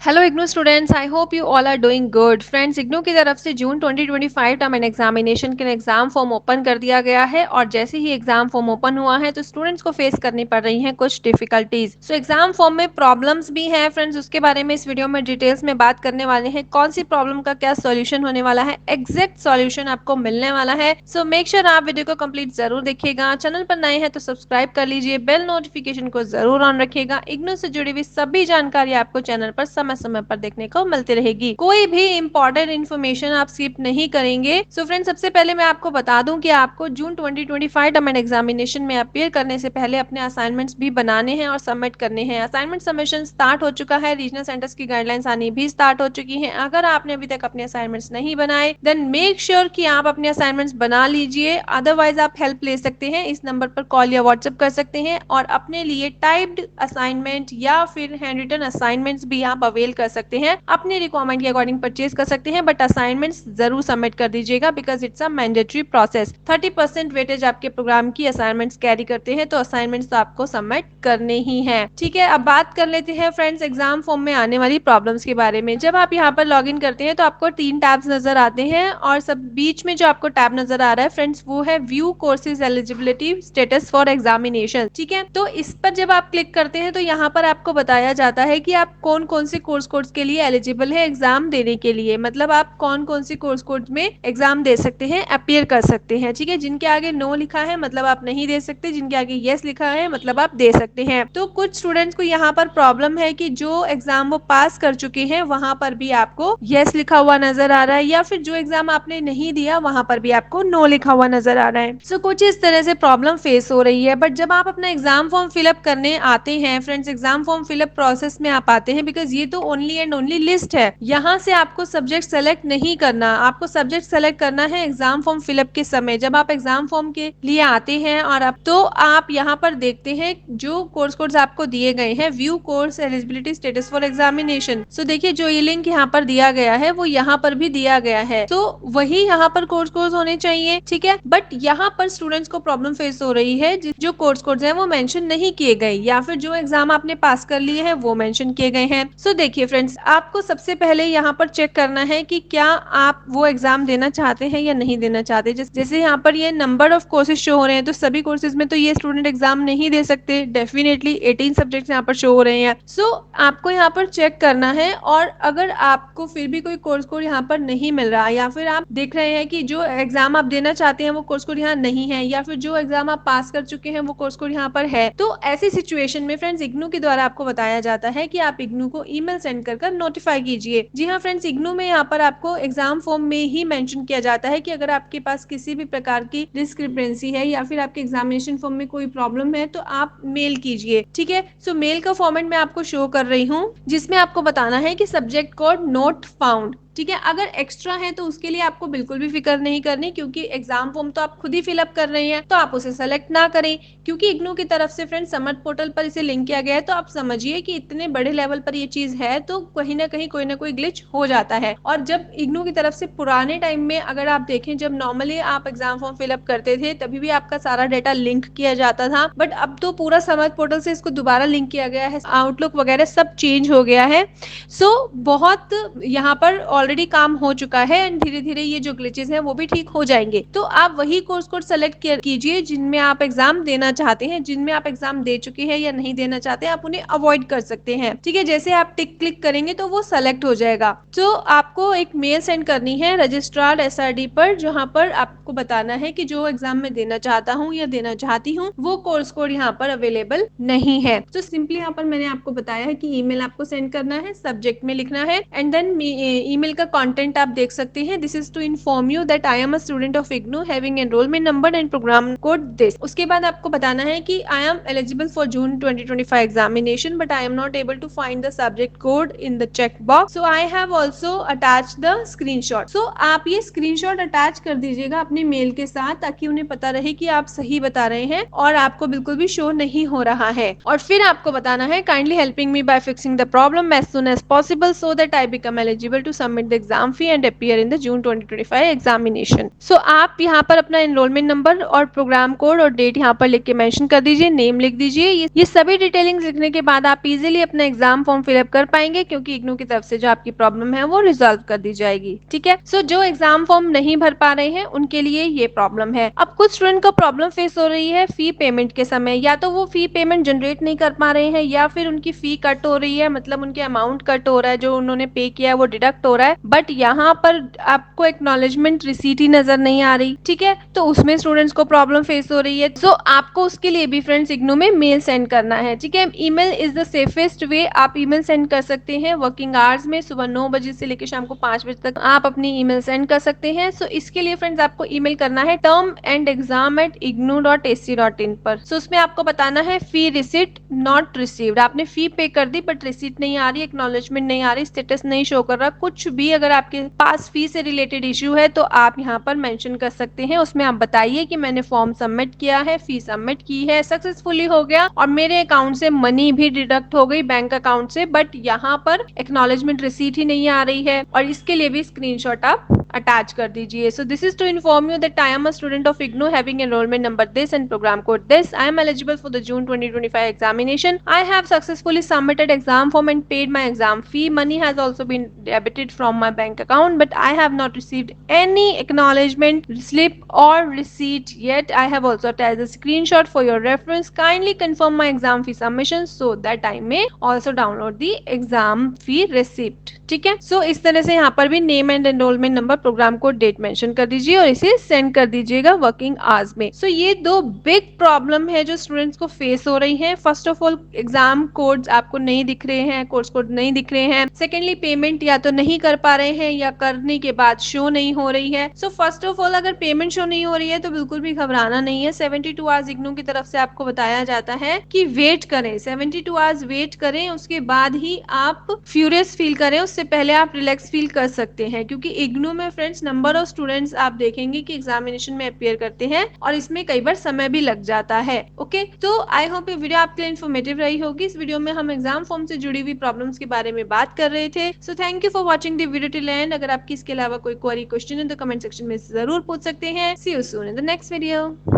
Hello IGNOU students, I hope you all are doing good. Friends, IGNOU की तरफ से जून 2025 term and examination के लिए एग्जाम फॉर्म ओपन कर दिया गया है और जैसे ही एग्जाम फॉर्म ओपन हुआ है तो स्टूडेंट्स को फेस करनी पड़ रही हैं कुछ डिफिकल्टीज। सो एग्जाम फॉर्म में प्रॉब्लम्स भी हैं फ्रेंड्स, उसके बारे में इस वीडियो में डिटेल्स में बात करने वाले हैं। कौन सी प्रॉब्लम का क्या सोल्यूशन होने वाला है, एग्जैक्ट सोल्यूशन आपको मिलने वाला है। सो मेक श्योर आप वीडियो को कंप्लीट जरूर देखिएगा। चैनल पर नए हैं तो सब्सक्राइब कर लीजिए, बेल नोटिफिकेशन को जरूर ऑन रखिएगा। इग्नू से जुड़ी हुई सभी जानकारी आपको चैनल पर समय समय पर देखने को मिलती रहेगी। कोई भी इंपॉर्टेंट इन्फॉर्मेशन आप स्किप नहीं करेंगे। सो फ्रेंड, सबसे पहले मैं आपको बता दूं कि आपको जून 2025 टर्म एंड एग्जामिनेशन में अपीयर करने से पहले अपने असाइनमेंट्स भी बनाने हैं और सबमिट करने हैं। असाइनमेंट सबमिशन स्टार्ट हो चुका है, रीजनल सेंटर्स की गाइडलाइंस आनी भी स्टार्ट हो चुकी है। अगर आपने अभी तक अपने असाइनमेंट्स नहीं बनाए देन मेक श्योर कि आप अपने असाइनमेंट्स बना लीजिए। अदरवाइज आप हेल्प ले सकते हैं, इस नंबर पर कॉल या व्हाट्सएप कर सकते हैं और अपने लिए टाइप्ड असाइनमेंट या फिर हैंड रिटन असाइनमेंट्स भी आप अवेल कर सकते हैं। अपने रिक्वायरमेंट के अकॉर्डिंग परचेज कर सकते हैं, बट असाइनमेंट्स जरूर सबमिट कर दीजिएगा because it's a mandatory process. 30% weightage आपके प्रोग्राम की असाइनमेंट्स कैरी करते हैं, तो असाइनमेंट्स तो आपको सबमिट करने ही है। ठीक है, अब बात कर लेते हैं फ्रेंड्स एग्जाम फॉर्म में आने वाली प्रॉब्लम्स के बारे में। जब आप यहाँ पर लॉग इन करते हैं तो आपको 3 टैब्स नजर आते हैं और सब बीच में जो आपको टैब नजर आ रहा है फ्रेंड्स वो है view courses eligibility status for examination. ठीक है, तो इस पर जब आप क्लिक करते हैं तो यहाँ पर आपको बताया जाता है कि आप कौन कौन से कोर्स के लिए एलिजिबल है एग्जाम देने के लिए। मतलब आप कौन कौन सी कोर्स में एग्जाम दे सकते हैं, अपियर कर सकते हैं। ठीक है, जिनके आगे नो लिखा है मतलब आप नहीं दे सकते, जिनके आगे यस लिखा है मतलब आप दे सकते हैं। तो कुछ स्टूडेंट्स को यहाँ पर प्रॉब्लम है कि जो एग्जाम वो पास कर चुके हैं वहां पर भी आपको यस लिखा हुआ नजर आ रहा है, या फिर जो एग्जाम आपने नहीं दिया वहां पर भी आपको नो लिखा हुआ नजर आ रहा है। सो कुछ इस तरह से प्रॉब्लम फेस हो रही है। बट जब आप अपना एग्जाम फॉर्म फिलअप करने आते हैं friends, exam form fill up process में आप आते हैं बिकॉज ये तो ओनली एंड ओनली लिस्ट है। यहाँ से आपको सब्जेक्ट सेलेक्ट नहीं करना, आपको सब्जेक्ट सेलेक्ट करना है एग्जाम फॉर्म फिलअप के समय। जब आप एग्जाम फॉर्म के लिए आते हैं और अब तो आप यहाँ पर देखते हैं जो कोर्स आपको दिए गए हैं, view course eligibility status for examination. So देखिए, जो ये लिंक यहाँ पर दिया गया है वो यहाँ पर भी दिया गया है, तो वही यहाँ पर कोर्स होने चाहिए। ठीक है, बट यहाँ पर स्टूडेंट्स को प्रॉब्लम फेस हो रही है जो कोर्स है वो मेंशन नहीं किए गए, या फिर जो एग्जाम आपने पास कर लिए हैं वो मेंशन किए गए हैं। सो देखिए फ्रेंड्स, आपको सबसे पहले यहाँ पर चेक करना है कि क्या आप वो एग्जाम देना चाहते हैं या नहीं देना चाहते। जैसे यहाँ पर ये नंबर ऑफ कोर्सेज शो हो रहे हैं, तो सभी कोर्सेज में तो ये स्टूडेंट एग्जाम नहीं दे सकते। डेफिनेटली 18 सब्जेक्ट्स यहाँ पर शो हो रहे हैं। सो आपको यहाँ पर चेक करना है, और अगर आपको फिर भी कोई कोर्स कोड यहाँ पर नहीं मिल रहा, या फिर आप देख रहे हैं कि जो एग्जाम आप देना चाहते हैं वो कोर्स कोड यहाँ नहीं है, या फिर जो एग्जाम आप पास कर चुके हैं वो कोर्स कोड यहाँ पर है, तो ऐसी सिचुएशन में फ्रेंड्स इग्नू के द्वारा आपको बताया जाता है कि आप इग्नू को ईमेल सेंड कर नोटिफाई कीजिए। जी हाँ फ्रेंड्स, इग्नू में यहाँ पर आपको एग्जाम फॉर्म में ही मेंशन किया जाता है कि अगर आपके पास किसी भी प्रकार की डिस्क्रिपेंसी है या फिर आपके एग्जामिनेशन फॉर्म में कोई प्रॉब्लम है तो आप मेल कीजिए। ठीक है, सो मेल का फॉर्मेट मैं आपको शो कर रही हूँ जिसमें आपको बताना है कि सब्जेक्ट कोड नोट फाउंड। ठीक है, अगर एक्स्ट्रा है तो उसके लिए आपको बिल्कुल भी फिक्र नहीं करनी, क्योंकि एग्जाम फॉर्म तो आप खुद ही फिलअप कर रहे हैं तो आप उसे सेलेक्ट ना करें, क्योंकि इग्नू की तरफ से फ्रेंड्स समर्थ पोर्टल पर इसे लिंक किया गया है। तो आप समझिए कि इतने बड़े लेवल पर ये चीज है तो कहीं ना कहीं कोई ना कोई ग्लिच हो जाता है। और जब इग्नू की तरफ से पुराने टाइम में अगर आप देखें, जब नॉर्मली आप एग्जाम फॉर्म फिलअप करते थे तभी भी आपका सारा डेटा लिंक किया जाता था, बट अब तो पूरा समर्थ पोर्टल से इसको दोबारा लिंक किया गया है, आउटलुक वगैरह सब चेंज हो गया है। सो बहुत यहाँ पर ऑलरेडी काम हो चुका है एंड धीरे धीरे ये जो ग्लिचेस हैं वो भी ठीक हो जाएंगे। तो आप वही कोर्स कोड सेलेक्ट कीजिए जिनमें आप एग्जाम देना चाहते हैं। जिनमें आप एग्जाम दे चुके हैं या नहीं देना चाहते आप उन्हें अवॉइड कर सकते हैं। ठीक है, जैसे आप टिक क्लिक करेंगे तो वो सेलेक्ट हो जाएगा। तो आपको एक मेल सेंड करनी है रजिस्ट्रार SRD पर, जहाँ पर आपको बताना है कि जो एग्जाम में देना चाहता हूँ या देना चाहती हूँ वो कोर्स कोड यहाँ पर अवेलेबल नहीं है। तो सिंपली यहाँ पर मैंने आपको बताया है कि ईमेल आपको सेंड करना है, सब्जेक्ट में लिखना है एंड देन ईमेल का कंटेंट आप देख सकते हैं। This is to inform you that I am a student of IGNOU having enrolment number and programme code this. उसके बाद आपको बताना है कि I am eligible for June 2025 examination but I am not able to find the subject code in the check box, so I have also attach the screenshot. सो आप ये screenshot attach कर दीजिएगा अपने मेल के साथ, ताकि उन्हें पता रहे कि आप सही बता रहे हैं और आपको बिल्कुल भी शो नहीं हो रहा है। और फिर आपको बताना है kindly helping me by fixing the problem as soon as possible so that I become eligible to submit submit the exam fee and appear in the June 2025 examination. सो आप यहाँ पर अपना एनरोलमेंट नंबर और प्रोग्राम कोड और date यहाँ पर लिख के मेंशन कर दीजिए, नेम लिख दीजिए। ये सभी डिटेलिंग्स लिखने के बाद आप इजीली अपना एग्जाम फॉर्म फिलअप कर पाएंगे, क्योंकि इग्नू की तरफ से जो आपकी प्रॉब्लम है वो रिजॉल्व कर दी जाएगी। ठीक है, सो जो एग्जाम फॉर्म नहीं भर पा रहे हैं उनके लिए ये प्रॉब्लम है। अब कुछ स्टूडेंट को प्रॉब्लम फेस हो रही है फी पेमेंट के समय, या तो वो फी पेमेंट जनरेट नहीं कर पा रहे हैं, या फिर उनकी फी कट हो रही है, मतलब उनके अमाउंट कट हो रहा है, जो उन्होंने पे किया है वो डिडक्ट हो रहा है, बट यहाँ पर आपको एक्नॉलेजमेंट रिसीट ही नजर नहीं आ रही। ठीक है, तो उसमें स्टूडेंट्स को प्रॉब्लम फेस हो रही है। सो आपको उसके लिए भी फ्रेंड्स इग्नू में मेल सेंड करना है। ठीक है, email is the safest way. आप ईमेल सेंड कर सकते हैं वर्किंग आवर्स में, सुबह 9 बजे से लेकर शाम को 5 बजे तक आप अपनी ईमेल सेंड कर सकते हैं। सो इसके लिए फ्रेंड्स आपको ईमेल करना है termandexam@ignou.ac.in पर। सो उसमें आपको बताना है फी रिसिट नॉट रिसीव्ड। आपने फी पे कर दी बट रिसीट नहीं आ रही, एक्नॉलेजमेंट नहीं आ रही, स्टेटस नहीं शो कर रहा, कुछ भी अगर आपके पास फी से रिलेटेड इश्यू है तो आप यहाँ पर मेंशन कर सकते हैं। उसमें आप बताइए कि मैंने फॉर्म सबमिट किया है, फी सबमिट की है, सक्सेसफुली हो गया और मेरे अकाउंट से मनी भी डिडक्ट हो गई बैंक अकाउंट से, बट यहाँ पर एक्नॉलेजमेंट रिसीट ही नहीं आ रही है। और इसके लिए भी स्क्रीनशॉट आप अटैच कर दीजिए। So this is to inform you that I am a student of IGNOU having enrolment number this and programme code this. I am eligible for the June 2025 examination. I have successfully submitted exam form and paid my exam fee. Money has also been debited from my bank account, but I have not received any acknowledgement slip or receipt yet. I have also attached a screenshot for your reference. Kindly confirm my exam fee submission so that I may also download the exam fee receipt. ठीक है, सो इस तरह से यहाँ पर भी name and enrolment number, programme code, date mention कर दीजिए और इसे सेंड कर दीजिएगा वर्किंग आवर्स में। सो ये दो बिग प्रॉब्लम है जो स्टूडेंट्स को फेस हो रही है। First of all exam codes आपको नहीं दिख रहे हैं, कोर्स कोड नहीं दिख रहे हैं। सेकेंडली पेमेंट या तो नहीं कर पा रहे हैं या करने के बाद शो नहीं हो रही है। सो फर्स्ट ऑफ ऑल अगर पेमेंट शो नहीं हो रही है तो बिल्कुल भी घबराना नहीं है। 72 आवर्स इग्नू की तरफ से आपको बताया जाता है कि वेट करें, 72 आवर्स वेट करें, उसके बाद ही आप फ्यूरियस फील करें, उससे पहले आप रिलैक्स फील कर सकते हैं। क्योंकि इग्नू में फ्रेंड्स नंबर ऑफ स्टूडेंट्स आप देखेंगे कि एग्जामिनेशन में अपीयर करते हैं और इसमें कई बार समय भी लग जाता है। ओके, तो आई होप ये वीडियो आपके लिए इन्फॉर्मेटिव रही होगी। इस वीडियो में हम एग्जाम फॉर्म से जुड़ी हुई प्रॉब्लम्स के बारे में बात कर रहे थे। So thank you for watching the video till and. अगर आपकी इसके अलावा कोई क्वेरी क्वेश्चन है तो कमेंट सेक्शन में जरूर पूछ सकते हैं। See you soon in the next video.